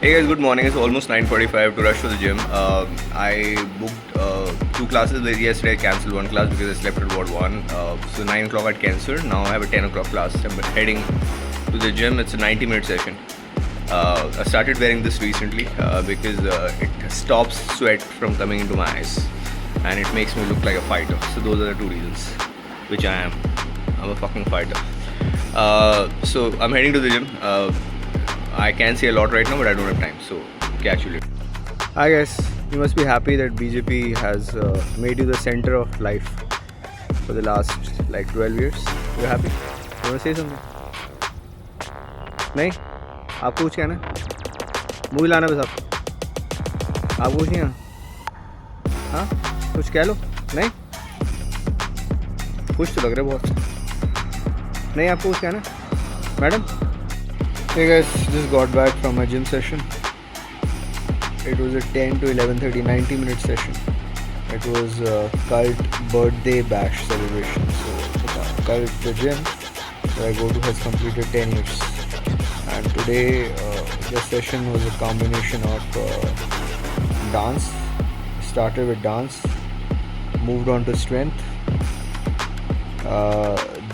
Hey guys, good morning. It's almost 9:45 to rush to the gym. I booked two classes yesterday. I cancelled one class because I slept at about 1. So 9 o'clock I'd cancelled. Now I have a 10 o'clock class. I'm heading to the gym. It's a 90-minute session. I started wearing this recently because it stops sweat from coming into my eyes and it makes me look like a fighter. So those are the two reasons, which I am. I'm a fucking fighter. So I'm heading to the gym. I can see a lot right now, but I don't have time. So catch you later. Hi guys, you must be happy that BJP has made you the center of life for the last like 12 years. You happy? You want to say something? नहीं आपको कुछ कहना है? Movie लाना बस आपको कुछ नहीं आना? हाँ कुछ कह लो नहीं कुछ तो लग रहा है बहुत नहीं आपको कुछ कहना है? Madam Hey guys, just got back from my gym session. It was a 10 to 11:30 90-minute session. It was a cult birthday bash celebration. So cult the gym where I go to has completed 10 years. And today the session was a combination of dance. Started with dance, moved on to strength.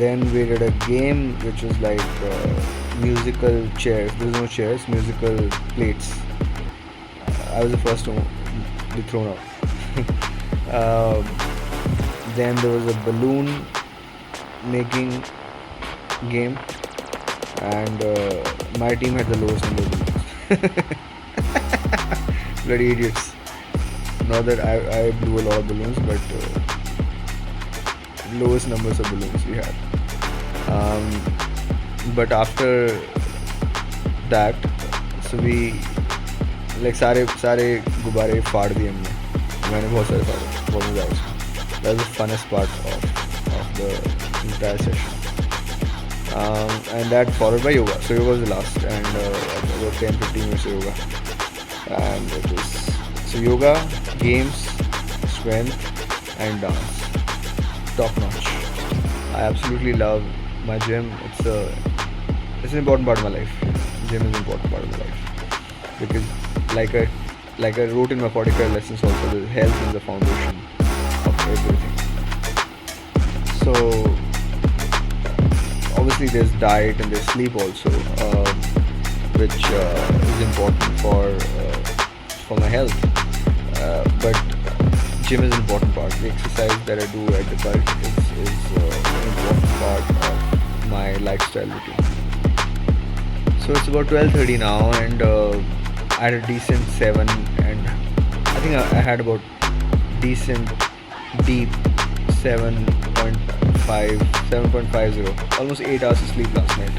Then we did a game which was like musical chairs. There was no chairs, musical plates. I was the first to be thrown out. Then there was a balloon making game, and my team had the lowest number of balloons. Bloody idiots. Not that I blew a lot of balloons, but lowest numbers of balloons we had. But after that, so we like सारे गुब्बारे फाड़ दिए मैंने बहुत सारे फाड़े बहुत मज़ा आया. That was the funnest part of the entire session. And that followed by yoga. So yoga was the last, and about 10-15 minutes of yoga. And it was so yoga, games, strength, and dance. Top notch. I absolutely love my gym. It's an important part of my life. Gym is an important part of my life because, like I wrote in my 45 lessons also, the health is the foundation of everything. So obviously there's diet and there's sleep also, which is important for my health. But gym is an important part. The exercise that I do at the cult is an important part of my lifestyle routine. So it's about 12:30 now, and I had a decent 7, and I think I had about decent deep 7.50, almost 8 hours of sleep last night.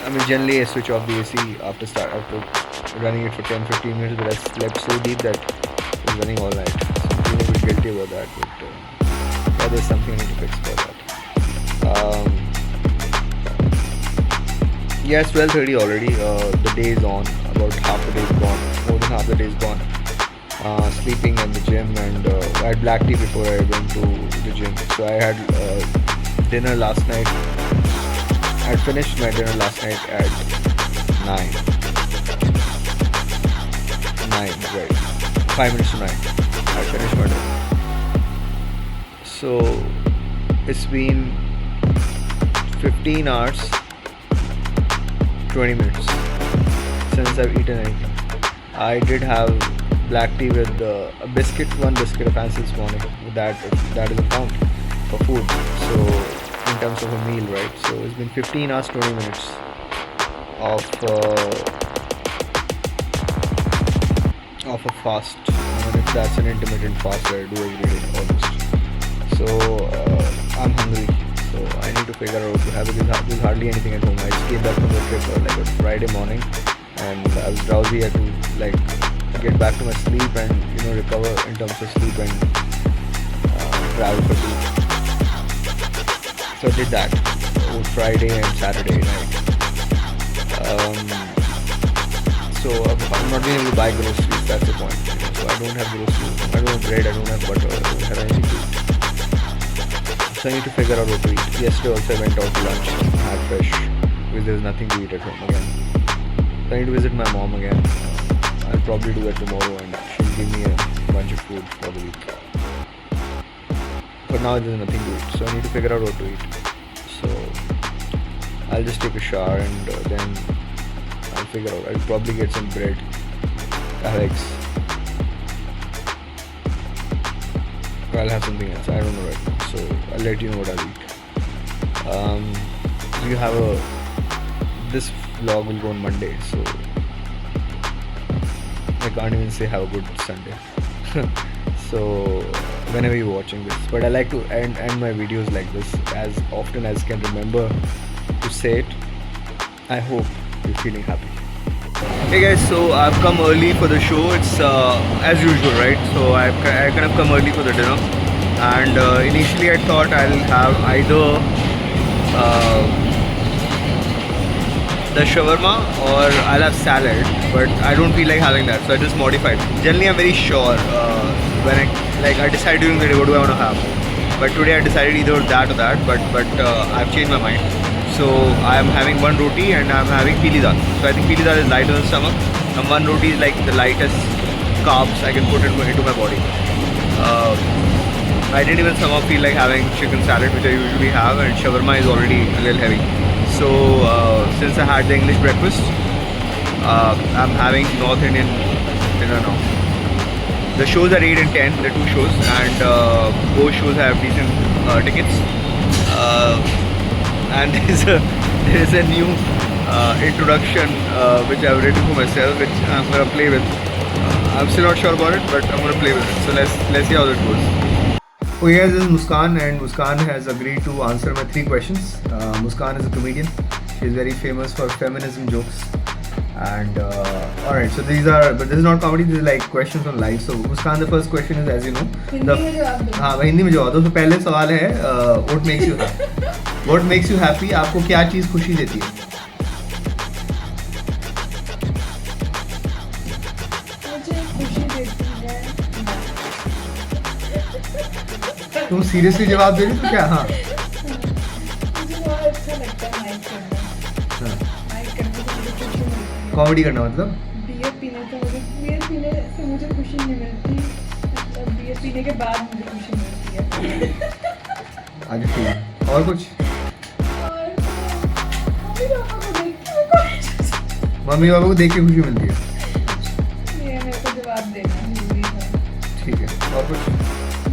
I mean, generally I switch off the AC after running it for 10-15 minutes, but I slept so deep that I was running all night. So I'm feeling a bit guilty about that, but yeah, there's something I need to fix for that. Yeah, it's 12:30 already. The day is on. About half the day is gone. More than half the day is gone. Sleeping in the gym, and I had black tea before I went to the gym. So I had dinner last night. I had finished my dinner last night at 9. 9, right. 5 minutes to 9. I finished my dinner. So it's been 15 hours. 20 minutes since I've eaten anything. I did have black tea with one biscuit of fancy this morning. That doesn't count for food. So in terms of a meal, right? So it's been 15 hours, 20 minutes of a fast. I mean, if that's an intermittent fast that I do every day almost. So I'm hungry. So I need to figure out what to have because there's hardly anything at home. I just came back from the trip like a Friday morning, and I was drowsy. I had to like get back to my sleep and recover in terms of sleep and travel fatigue. So I did that on Friday and Saturday night. So I'm not being able to buy groceries. That's the point. So I don't have groceries. I don't have bread. I don't have butter. I don't have anything to eat. So I need to figure out what to eat. Yesterday also I went out to lunch and had fish because there was nothing to eat at home again. I need to visit my mom again. I'll probably do that tomorrow and she'll give me a bunch of food for the week. But now there's nothing to eat, so I need to figure out what to eat. So I'll just take a shower and then I'll figure out. I'll probably get some bread, eggs. Or I'll have something else. I don't know right now. So I'll let you know what I'll eat. You have this vlog will go on Monday, so I can't even say have a good Sunday. So whenever you're watching this, but I like to end my videos like this as often as can remember to say it. I hope you're feeling happy. Hey guys, so I've come early for the show. It's as usual, right? So I kind of come early for the dinner, and initially I thought I'll have either the shawarma or I'll have salad, but I don't feel like having that, so I just modified. Generally, I'm very sure when I decide during the day what do I want to have, but today I decided either that or that, but I've changed my mind. So I'm having one roti and I'm having pili dal. So I think pili dal is light on the stomach, and one roti is like the lightest carbs I can put into my body. I didn't even somehow feel like having chicken salad, which I usually have, and shawarma is already a little heavy. So since I had the English breakfast, I'm having North Indian dinner now. The shows are 8 and 10, the two shows, and both shows have decent tickets. And there is a new introduction which I've written for myself, which I'm gonna play with. I'm still not sure about it, but I'm gonna play with it. So let's see how that goes. Okay guys, this is Muskan, and Muskan has agreed to answer my 3 questions. Muskan is a comedian. She's very famous for feminism jokes. And alright, so these are, but this is not comedy, this is like questions on life. So Muskan, the first question is, as you know, हाँ मैं हिंदी में जवाब दूँ. तो पहले सवाल है, what makes you happy? What makes you happy? आपको क्या चीज़ खुशी देती है? मुझे खुशी देती है. तुम सीरियसली जवाब दे रही हो क्या? हाँ. मुझे बहुत अच्छा लगता है माइक करना. माइक करने से मुझे खुशी मिलती है. कॉमेडी करना मतलब? बियर पीने से मुझे खुशी नहीं मिलती. बियर पीने के बाद मुझे खुशी मिलती है. अच्छा ठीक है. और कुछ? मम्मी पापा को देख के खुशी मिलती है. ये मेरे को जवाब देना जरूरी है. ठीक है. और कुछ?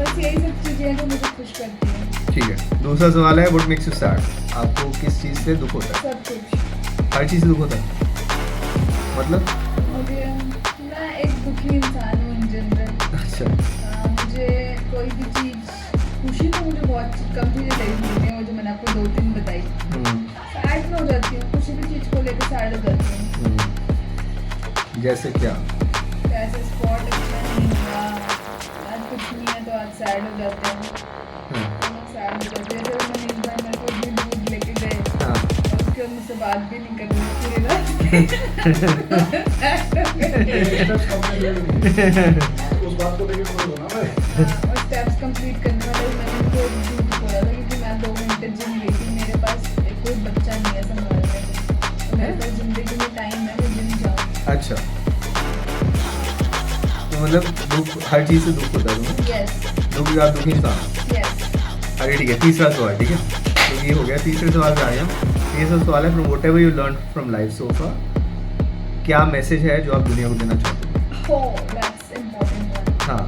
बस यही सब चीज़ें हैं जो मुझे खुश करती हैं. ठीक है. दूसरा सवाल है, व्हाट मेक्स यू सैड? आपको किस चीज़ से दुख होता है? सब कुछ. हर चीज़ से दुख होता है मतलब? मुझे, मैं एक दुखी इंसान हूँ इन जनरल. अच्छा. मुझे कोई भी चीज़, खुशी तो मुझे बहुत कम चीज़ें लगती हैं, वो जो मैंने आपको 2-3 बताई. सैड में हो जाती हूँ, किसी भी चीज़ को लेकर सैड हो जाती हूँ. जैसे क्या? ऐसे स्पॉट अच्छा नहीं हुआ, आज कुछ नहीं है तो आज सैड हो जाते हैं. तो मैं सैड हो जाती हूँ. जैसे मैंने एक बार मेरे को इतनी दूध लेके गए और उसके बाद मुझसे बात भी नहीं कर रही पूरी रात. उस बात को लेके थोड़ा होना भाई. और स्टेप्स कंप्लीट करने वाले मैंने उनको झूठ बोला था, क्योंकि मैं 2 घंटे जिम गई थी. मेरे पास कोई बच्चा नहीं है संभालने को, तो मेरे पास ज़िंदगी में टाइम है, मैं जिम जाऊँ. अच्छा. तो मतलब दुख, हर चीज़ से दुख होता है तुम्हें? यस. दुख का दुखी इंसान. यस. अरे ठीक है. तीसरा सवाल. ठीक है, तो ये हो गया. तीसरे सवाल पे आ गया. तीसरा सवाल है, from whatever you learn from life so far, क्या मैसेज है जो आप दुनिया को देना चाहते हो? Oh, that's important one. हाँ.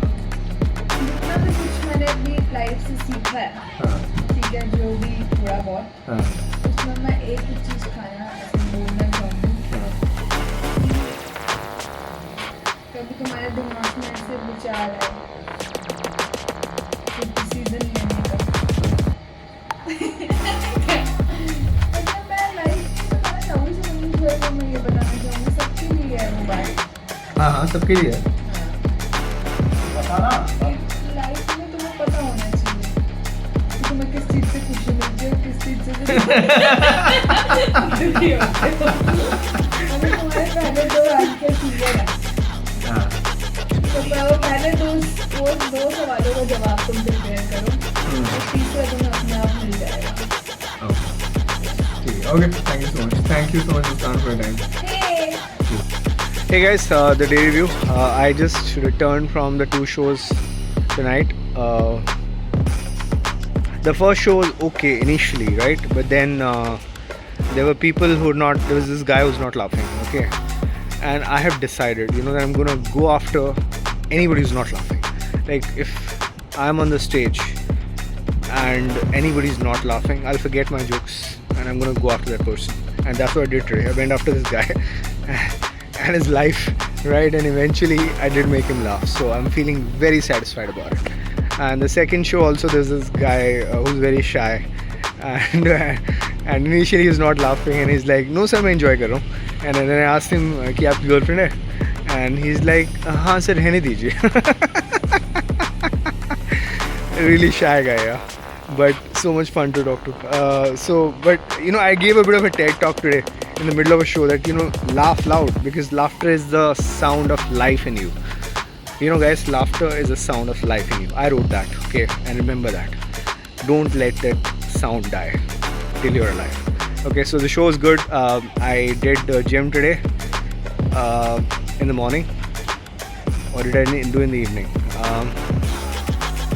जितना भी कुछ मैंने अपनी लाइफ से सीखा है, हाँ. ठीक है, जो भी थोड़ा बहुत, हाँ. उसमें मैं एक ही चीज़ खाना ऐसे बोलना चाहूँगी. कभी तुम्हारे दिमाग में ऐसे विचार आए कि डिसीजन लेने का, मतलब मैं लाइफ में बताना चाहूँगी. जो मैं ये बताना चाहूँगी, सबके लिए है वो बात. हाँ हाँ, सबके लिए है. बताना. लाइफ में तुम्हें पता होना चाहिए कि तुम्हें किस चीज़ से खुशी मिलती है और किस चीज़ से दुखी होते हो. अगर तुम्हारे पहले 2 आंसर क्लियर है, हाँ. तो वो पहले 2 सवालों का जवाब तुम प्रिपेयर करो, और तीसरा तुम्हें अपने आप मिल जाएगा. ठीक है. Okay, thank you so much. Thank you so much Muskan for your time. Hey! Hey guys, the day review. I just returned from the 2 shows tonight. The first show was okay initially, right? But then there were people who were not. There was this guy who was not laughing. Okay, and I have decided, that I'm gonna go after anybody who's not laughing. Like if I'm on the stage and anybody's not laughing, I'll forget my jokes and I'm gonna go after that person. And that's what I did today. I went after this guy and his life, right? And eventually I did make him laugh. So I'm feeling very satisfied about it. And the second show also, there's this guy who's very shy. And initially he's not laughing and he's like, no sir, मैं enjoy कर रहा हूँ. And then I asked him कि आपकी girlfriend है? And he's like, हाँ sir, रहने दीजिए. Really shy guy, yeah. But so much fun to talk to. I gave a bit of a TED talk today in the middle of a show that, laugh loud because laughter is the sound of life in you. Guys, laughter is the sound of life in you. I wrote that, okay? And remember that. Don't let that sound die till you're alive. Okay, so the show is good. I did gym today in the morning. Or did I do in the evening?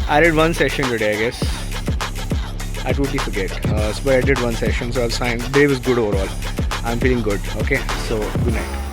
I did one session today, I guess. I totally forget. But I did one session, so I was fine. The day was good overall. I'm feeling good. Okay, so good night.